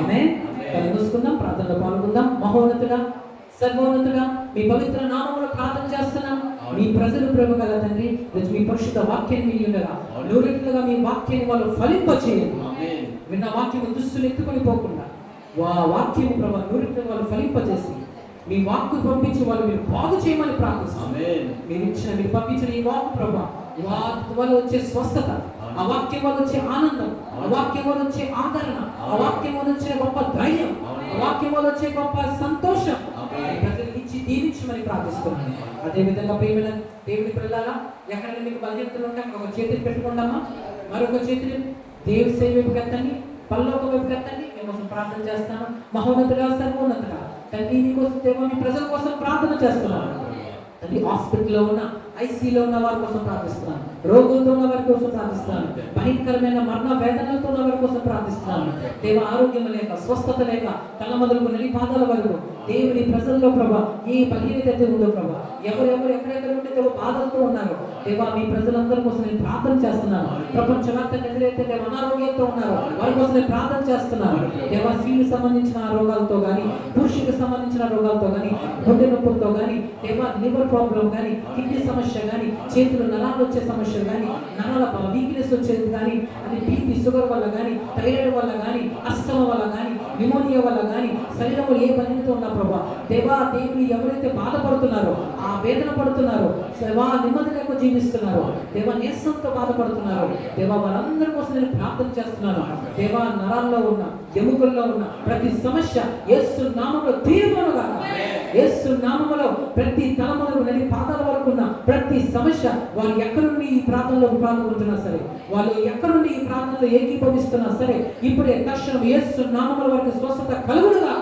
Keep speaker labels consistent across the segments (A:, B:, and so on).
A: ఆమేన్. కలుసుకుందాం, ప్రార్థనలో పాల్గొందాం. మహోన్నతుడా, సర్వోన్నతుడా, మీ పవిత్ర నామములో ప్రార్థన చేస్తున్నాం. మీ ప్రజలు ప్రభు గల తండ్రి, మీ పరిశుద్ధ వాక్యాన్ని విని ఉండగా నూరెట్లుగా మీ వాక్యాన్ని వాళ్ళు ఫలింపచేయండి. విన్న వాక్యము దుస్తులు ఎత్తుకొని పోకుండా వాక్యము ప్రభు నూరెట్లుగా వాళ్ళు ఫలింపచేసి మీ వాక్కు పంపించి వాళ్ళు మీరు బాగు చేయమని ప్రార్థిస్తాం. మీరు పంపించిన ఈ వాక్కు ప్రభు వల్ల వచ్చే స్వస్థత, ఆ వాక్యం వల్ల వచ్చే ఆనందం, ఆ వాక్యం వల్ల వచ్చే ఆదరణ, ఆ వాక్యం వల్ల వచ్చే గొప్ప ధైర్యం, ఆ వాక్యం వల్ల వచ్చే గొప్ప సంతోషం ప్రజలకు ఇచ్చి దీవించమని ప్రార్థిస్తున్నాను. అదే విధంగా ప్రియమైన దేవుని పిల్లలారా, ఎక్కడైనా మీకు బలహీనతలు ఉంటే ఒక చేతిని పెట్టుకుంటామా, మరొక చేతిని దేవుని సేవ వైపుకి ఎత్తండి, పరలోక వైపుకి ఎత్తండి. మీకోసం ప్రార్థన చేస్తాను. మహోన్నతుడా, సర్వోన్నతుడా తండ్రి, మీకోసం దేవా మీ ప్రజల కోసం ప్రార్థన చేస్తున్నాను. తండ్రి, హాస్పిటల్లో ఉన్న ఐసీలో ఉన్న వారి కోసం ప్రార్థిస్తున్నాను. రోగులతో ఉన్న వారి కోసం ప్రార్థిస్తున్నాను. భయంకరమైన మరణ వేదనలతో ఉన్న వారి కోసం ప్రార్థిస్తున్నాను. దేవ ఆరోగ్యం లేక, స్వస్థత లేక, తల మొదలుకు నడి పాదాల వరకు దేవుని ప్రజల్లో ప్రభా ఏ బలహీనత ఉందో ప్రభా, ఎవరెవరు ఎక్కడెక్కడ ఉంటే దేవ బాధలతో ఉన్నారు దేవా, మీ ప్రజలందరి కోసం నేను ప్రార్థన చేస్తున్నాను. ప్రపంచవ్యాప్తంగా ఎదురైతే దేవ అనారోగ్యంతో ఉన్నారు వారి కోసం నేను ప్రార్థన చేస్తున్నాను. దేవా, స్త్రీలకు సంబంధించిన రోగాలతో కానీ, పురుషులకు సంబంధించిన రోగాలతో కానీ, గుండె నొప్పులతో కానీ, దేవా లివర్ ప్రాబ్లం కానీ, కిడ్నీ సమస్య కానీ, చేతులు నరాలు వచ్చే సమస్యలు కానీ, నరాల వీక్నెస్ వచ్చేది కానీ, అది బీపీ షుగర్ వల్ల కానీ, థైరాయిడ్ వల్ల కానీ, అస్తమ వల్ల కానీ, న్యూమోనియా వల్ల కానీ, శరీరంలో ఏ బలహీనత ఉన్నా ప్రభా దేవా, దేవుని ఎవరైతే బాధపడుతున్నారో, ఆ వేదన పడుతున్నారో, దేవా నెమ్మది లేక జీవిస్తున్నారో, దేవా నీరసంతో బాధపడుతున్నారో, దేవా వారందరి కోసం నేను ప్రార్థన చేస్తున్నాను. దేవా నరాల్లో ఉన్న, ఎముకల్లో ఉన్న ప్రతి సమస్య యేసు నామములో తీర్మానంగా, యేసు నామములో ప్రతి తలములకు నడి పాదాల వరకు ఉన్న ప్రతి సమస్య వారు ఎక్కడుండి ఈ ప్రాంతంలో పాల్గొంటున్నా సరే, వాళ్ళు ఎక్కడుండి ఈ ప్రాంతంలో ఏకీభవిస్తున్నా సరే, ఇప్పుడే తక్షణం యేసు నామముల వరకు స్వస్థత కలుగునుగా.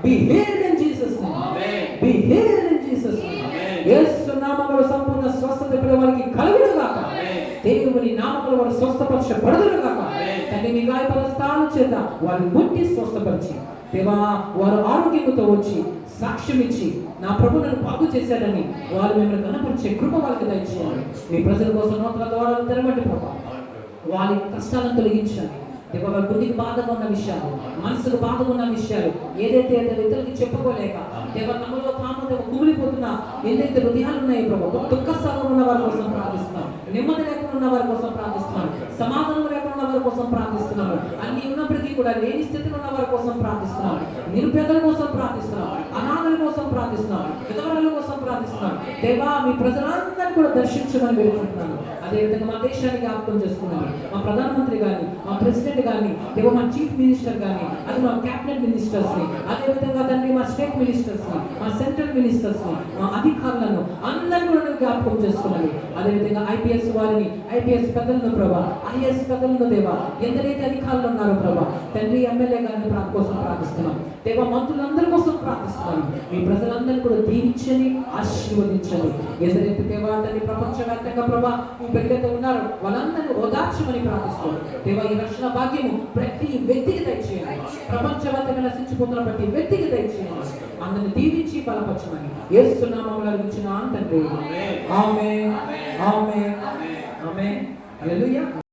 A: Be healed in Jesus name. Be healed in Jesus name. యేసు నామములో సంపూర్ణ స్వస్థత ఇప్పుడు వారికి కలుగునుగా. దేవుని నామములో వారు స్వస్థపరచబడుదురుగా. తండ్రి, మీ గాయపడిన స్థానం చేత వారు ముట్టి స్వస్థపరిచి దేవా వారు ఆరోగ్యంతో వచ్చి సాక్ష్యం ఇచ్చి నా ప్రభు నన్ను బాగు చేశాడని వారు మిమ్మల్ని కనపరిచే కృప వాళ్ళకి దయచేయాలి. మీ ప్రజల కోసం నూతన ద్వారాలు తెరవండి ప్రభా, వారి కష్టాలను తొలగించండి. దేవా, వారి బుద్ధికి బాధగా ఉన్న విషయాలు, మనసుకు బాధగా ఉన్న విషయాలు ఏదైతే ఇతరులకి చెప్పుకోలేక దేవా తమలో తాము కుమిలిపోతున్న ఏదైతే హృదయాలు ఉన్నాయో ప్రభా, దుఃఖ స్థానంలో ఉన్న వారి కోసం ప్రార్థిస్తున్నాను. నెమ్మది లేకుండా ఉన్న వారి కోసం ప్రార్థిస్తున్నాను. సమాధానం లేకుండా ఉన్న వారి కోసం ప్రార్థిస్తున్నాను. అన్ని ఉన్నప్పటికీ కూడా లేని స్థితిలో ఉన్న వారి కోసం ప్రార్థిస్తున్నాను. నిరుపేదల కోసం ప్రార్థిస్తున్నాను. అనాథల కోసం ప్రార్థిస్తున్నాను. విధవరాల కోసం ప్రార్థిస్తున్నాను. దేవా, మీ ప్రజలందరినీ కూడా దర్శించమని వేడుకుంటున్నాను. అదేవిధంగా మా దేశానికి జ్ఞాపకం చేసుకున్నాను. మా ప్రధానమంత్రి కానీ, మా ప్రెసిడెంట్ కానీ, దేవా మా చీఫ్ మినిస్టర్ కానీ, అది మా క్యాబినెట్ మినిస్టర్స్ ని, అదేవిధంగా తండ్రి మా స్టేట్ మినిస్టర్స్ ని, మా సెంట్రల్ మినిస్టర్స్ ని, మా అధికారులను అందరినీ కూడా జ్ఞాపకం చేసుకున్నాను. అదేవిధంగా ఐపీఎస్ వారిని, ఐపీఎస్ పెద్దలను ప్రభా, ఐఏఎస్ పెద్దలను దేవా, ఎందరైతే అధికారులు ఉన్నారో ప్రభా తండ్రి, ఎమ్మెల్యే గారిని కోసం ప్రార్థిస్తున్నాం. దేవా, మంత్రులందరి కోసం ప్రార్థిస్తున్నాను. మీ ప్రజలందరినీ కూడా దీవించని, ఆశీర్వదించండి. ఎందరైతే దేవా తండ్రి ప్రపంచవ్యాప్తంగా ప్రభా మీ బిడ్డలతో ఉన్నారో వాళ్ళందరినీ ఓదార్చమని ప్రార్థిస్తున్నాను. దేవా, ఈ రక్షణ భాగ్యము ప్రతి వ్యక్తికి దయచేయండి. ప్రపంచవ్యాప్తంగా నశించిపోతున్న ప్రతి వ్యక్తికి దయచేయండి. అందరిని దీవించి బలపరచమని యేసు నామములో అడుగుచున్నాను తండ్రి. ఆమేన్, ఆమేన్, ఆమేన్. హల్లెలూయా.